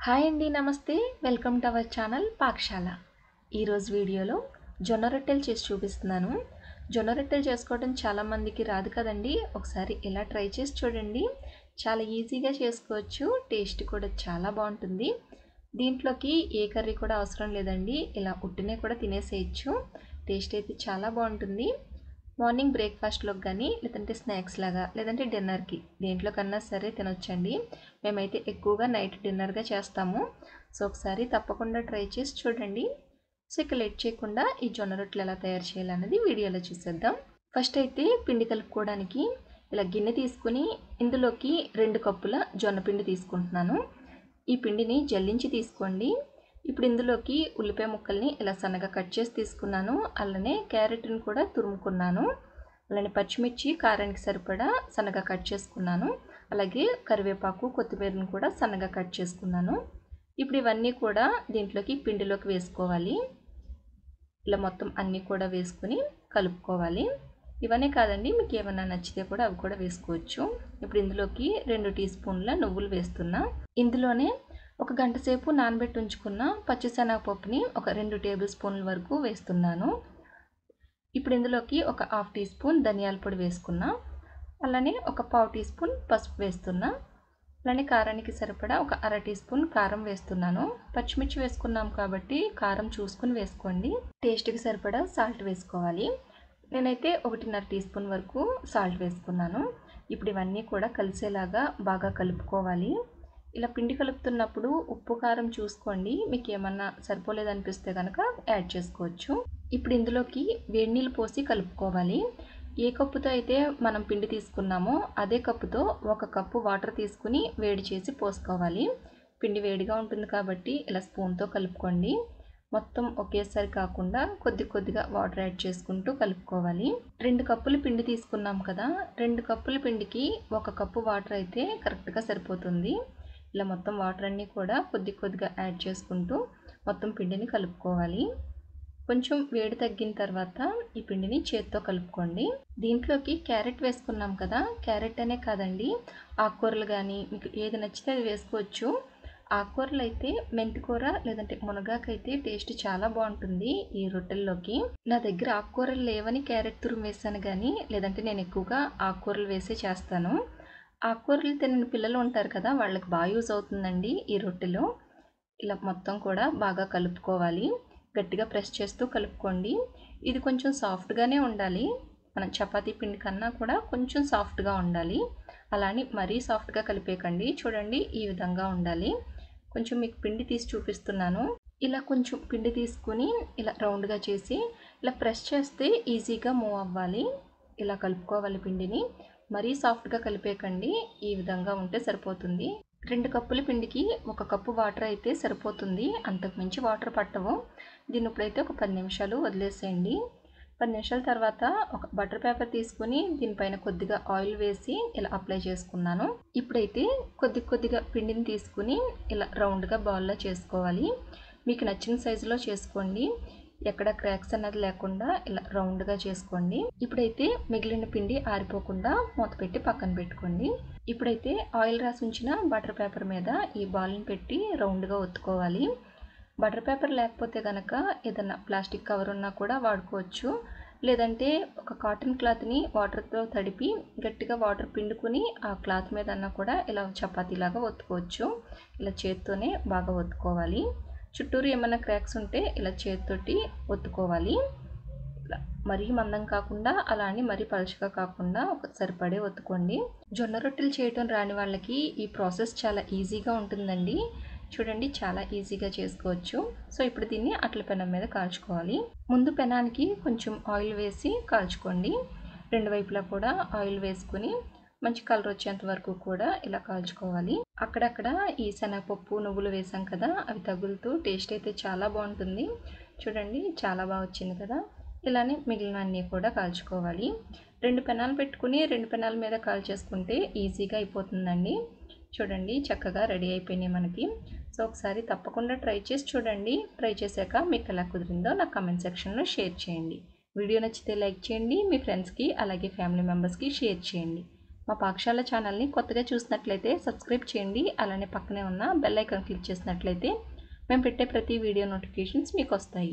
Hi అండి, నమస్తే. Welcome to our channel పాకశాల. ఈరోజు వీడియోలో జొన్న రొట్టెలు చేసి చూపిస్తున్నాను. జొన్న రొట్టెలు చేసుకోవడం చాలామందికి రాదు కదండి. ఒకసారి ఇలా ట్రై చేసి చూడండి. చాలా ఈజీగా చేసుకోవచ్చు. టేస్ట్ కూడా చాలా బాగుంటుంది. దీంట్లోకి ఏ కర్రీ కూడా అవసరం లేదండి. ఇలా ఉట్టినే కూడా తినేసేయచ్చు. టేస్ట్ అయితే చాలా బాగుంటుంది. మార్నింగ్ బ్రేక్ఫాస్ట్లోకి కానీ, లేదంటే స్నాక్స్ లాగా, లేదంటే డిన్నర్కి దేంట్లో కన్నా సరే తినొచ్చండి. మేమైతే ఎక్కువగా నైట్ డిన్నర్గా చేస్తాము. సో ఒకసారి తప్పకుండా ట్రై చేసి చూడండి. సో ఇక లేట్ చేయకుండా ఈ జొన్న రొట్టెలు ఎలా తయారు చేయాలన్నది వీడియోలో చూసేద్దాం. ఫస్ట్ అయితే పిండి కలుపుకోవడానికి ఇలా గిన్నె తీసుకుని ఇందులోకి 2 కప్పుల జొన్న పిండి తీసుకుంటున్నాను. ఈ పిండిని జల్లించి తీసుకోండి. ఇప్పుడు ఇందులోకి ఉల్లిపాయ ముక్కల్ని ఇలా సన్నగా కట్ చేసి తీసుకున్నాను. అలానే క్యారెట్ని కూడా తురుముకున్నాను. అలానే పచ్చిమిర్చి కారానికి సరిపడా సన్నగా కట్ చేసుకున్నాను. అలాగే కరివేపాకు, కొత్తిమీరను కూడా సన్నగా కట్ చేసుకున్నాను. ఇప్పుడు ఇవన్నీ కూడా దీంట్లోకి పిండిలోకి వేసుకోవాలి. ఇలా మొత్తం అన్నీ కూడా వేసుకుని కలుపుకోవాలి. ఇవన్నీ కాదండి, మీకు ఏమన్నా నచ్చితే కూడా అవి కూడా వేసుకోవచ్చు. ఇప్పుడు ఇందులోకి 2 టీ స్పూన్ల నువ్వులు వేస్తున్నా. ఇందులోనే ఒక గంట సేపు నానబెట్టి ఉంచుకున్న పచ్చిశనగపప్పుని ఒక 2 టేబుల్ స్పూన్ల వరకు వేస్తున్నాను. ఇప్పుడు ఇందులోకి ఒక హాఫ్ టీ స్పూన్ ధనియాల పొడి వేసుకున్నా. అలానే ఒక పావు టీ స్పూన్ పసుపు వేస్తున్నా. అలానే కారానికి సరిపడా ఒక అర టీ స్పూన్ కారం వేస్తున్నాను. పచ్చిమిర్చి వేసుకున్నాం కాబట్టి కారం చూసుకుని వేసుకోండి. టేస్ట్కి సరిపడా సాల్ట్ వేసుకోవాలి. నేనైతే 1.5 టీ స్పూన్ వరకు సాల్ట్ వేసుకున్నాను. ఇప్పుడు ఇవన్నీ కూడా కలిసేలాగా బాగా కలుపుకోవాలి. ఇలా పిండి కలుపుతున్నప్పుడు ఉప్పు కారం చూసుకోండి. మీకు ఏమన్నా సరిపోలేదనిపిస్తే కనుక యాడ్ చేసుకోవచ్చు. ఇప్పుడు ఇందులోకి వేడి నీళ్ళు పోసి కలుపుకోవాలి. ఏ కప్పుతో అయితే మనం పిండి తీసుకున్నామో అదే కప్పుతో 1 కప్పు వాటర్ తీసుకుని వేడి చేసి పోసుకోవాలి. పిండి వేడిగా ఉంటుంది కాబట్టి ఇలా స్పూన్తో కలుపుకోండి. మొత్తం ఒకేసారి కాకుండా కొద్ది కొద్దిగా వాటర్ యాడ్ చేసుకుంటూ కలుపుకోవాలి. 2 కప్పులు పిండి తీసుకున్నాం కదా, 2 కప్పుల పిండికి 1 కప్పు వాటర్ అయితే కరెక్ట్గా సరిపోతుంది. ఇలా మొత్తం వాటర్ అన్నీ కూడా కొద్ది కొద్దిగా యాడ్ చేసుకుంటూ మొత్తం పిండిని కలుపుకోవాలి. కొంచెం వేడి తగ్గిన తర్వాత ఈ పిండిని చేత్తో కలుపుకోండి. దీంట్లోకి క్యారెట్ వేసుకున్నాం కదా, క్యారెట్ అనే కాదండి, ఆకుకూరలు కానీ మీకు ఏది నచ్చితే అది వేసుకోవచ్చు. ఆకుకూరలు అయితే మెంతికూర లేదంటే మునగాకైతే టేస్ట్ చాలా బాగుంటుంది ఈ రొట్టెల్లోకి. నా దగ్గర ఆకుకూరలు లేవని క్యారెట్ తురుము వేసాను కానీ, లేదంటే నేను ఎక్కువగా ఆకుకూరలు వేసే చేస్తాను. ఆకుకూరలు తినని పిల్లలు ఉంటారు కదా, వాళ్ళకి బాగా యూజ్ అవుతుందండి ఈ రొట్టెలో. ఇలా మొత్తం కూడా బాగా కలుపుకోవాలి. గట్టిగా ప్రెస్ చేస్తూ కలుపుకోండి. ఇది కొంచెం సాఫ్ట్గానే ఉండాలి. మనం చపాతీ పిండి కన్నా కూడా కొంచెం సాఫ్ట్గా ఉండాలి. అలానే మరీ సాఫ్ట్గా కలిపేయకండి. చూడండి, ఈ విధంగా ఉండాలి. కొంచెం మీకు పిండి తీసి చూపిస్తున్నాను. ఇలా కొంచెం పిండి తీసుకుని ఇలా రౌండ్గా చేసి ఇలా ప్రెస్ చేస్తే ఈజీగా మూవ్ అవ్వాలి. ఇలా కలుపుకోవాలి పిండిని. మరీ సాఫ్ట్గా కలిపేయకండి. ఈ విధంగా ఉంటే సరిపోతుంది. 2 కప్పుల పిండికి 1 కప్పు వాటర్ అయితే సరిపోతుంది. అంతకు మించి వాటర్ పట్టవు. దీన్ని ఇప్పుడైతే ఒక 10 నిమిషాలు వదిలేసేయండి. 10 నిమిషాల తర్వాత ఒక బటర్ పేపర్ తీసుకుని దీనిపైన కొద్దిగా ఆయిల్ వేసి ఇలా అప్లై చేసుకున్నాను. ఇప్పుడైతే కొద్ది కొద్దిగా పిండిని తీసుకుని ఇలా రౌండ్గా బాల్లా చేసుకోవాలి. మీకు నచ్చిన సైజులో చేసుకోండి. ఎక్కడ క్రాక్స్ అన్నది లేకుండా ఇలా రౌండ్గా చేసుకోండి. ఇప్పుడైతే మిగిలిన పిండి ఆరిపోకుండా మూత పెట్టి పక్కన పెట్టుకోండి. ఇప్పుడైతే ఆయిల్ రాసి ఉంచిన బటర్ పేపర్ మీద ఈ బాల్ని పెట్టి రౌండ్గా ఒత్తుకోవాలి. బటర్ పేపర్ లేకపోతే కనుక ఏదైనా ప్లాస్టిక్ కవర్ ఉన్నా కూడా వాడుకోవచ్చు. లేదంటే ఒక కాటన్ క్లాత్ని వాటర్తో తడిపి గట్టిగా వాటర్ పిండుకుని ఆ క్లాత్ మీద అన్నా కూడా ఇలా చపాతీలాగా ఒత్తుకోవచ్చు. ఇలా చేత్తోనే బాగా ఒత్తుకోవాలి. చుట్టూరు ఏమైనా క్రాక్స్ ఉంటే ఇలా చేతితోటి ఒత్తుకోవాలి. మరీ మందం కాకుండా అలా అని మరీ పలుచగా కాకుండా ఒక సరిపడే ఒత్తుకోండి. జొన్న రొట్టెలు చేయటం రాని వాళ్ళకి ఈ ప్రాసెస్ చాలా ఈజీగా ఉంటుందండి. చూడండి, చాలా ఈజీగా చేసుకోవచ్చు. సో ఇప్పుడు దీన్ని అట్ల పెనం మీద కాల్చుకోవాలి. ముందు పెనానికి కొంచెం ఆయిల్ వేసి కాల్చుకోండి. 2 వైపులా కూడా ఆయిల్ వేసుకుని మంచి కలర్ వచ్చేంత వరకు కూడా ఇలా కాల్చుకోవాలి. అక్కడక్కడ ఈ శనగపప్పు, నువ్వులు వేసాం కదా, అవి తగులుతూ టేస్ట్ అయితే చాలా బాగుంటుంది. చూడండి, చాలా బాగా వచ్చింది కదా. ఇలానే మిగిలిన అన్నీ కూడా కాల్చుకోవాలి. 2 పెనాలు పెట్టుకుని 2 పెనాల మీద కాల్చేసుకుంటే ఈజీగా అయిపోతుందండి. చూడండి, చక్కగా రెడీ అయిపోయినాయి మనకి. సో ఒకసారి తప్పకుండా ట్రై చేసి చూడండి. ట్రై చేశాక మీకు ఎలా కుదిరిందో నాకు కామెంట్ సెక్షన్లో షేర్ చేయండి. వీడియో నచ్చితే లైక్ చేయండి. మీ ఫ్రెండ్స్కి అలాగే ఫ్యామిలీ మెంబర్స్కి షేర్ చేయండి. మా పాఠశాల ఛానల్ని కొత్తగా చూసినట్లయితే సబ్స్క్రైబ్ చేయండి. అలానే పక్కనే ఉన్న బెల్ ఐకాన్ క్లిక్ చేసినట్లయితే మేము పెట్టే ప్రతి వీడియో నోటిఫికేషన్స్ మీకు వస్తాయి.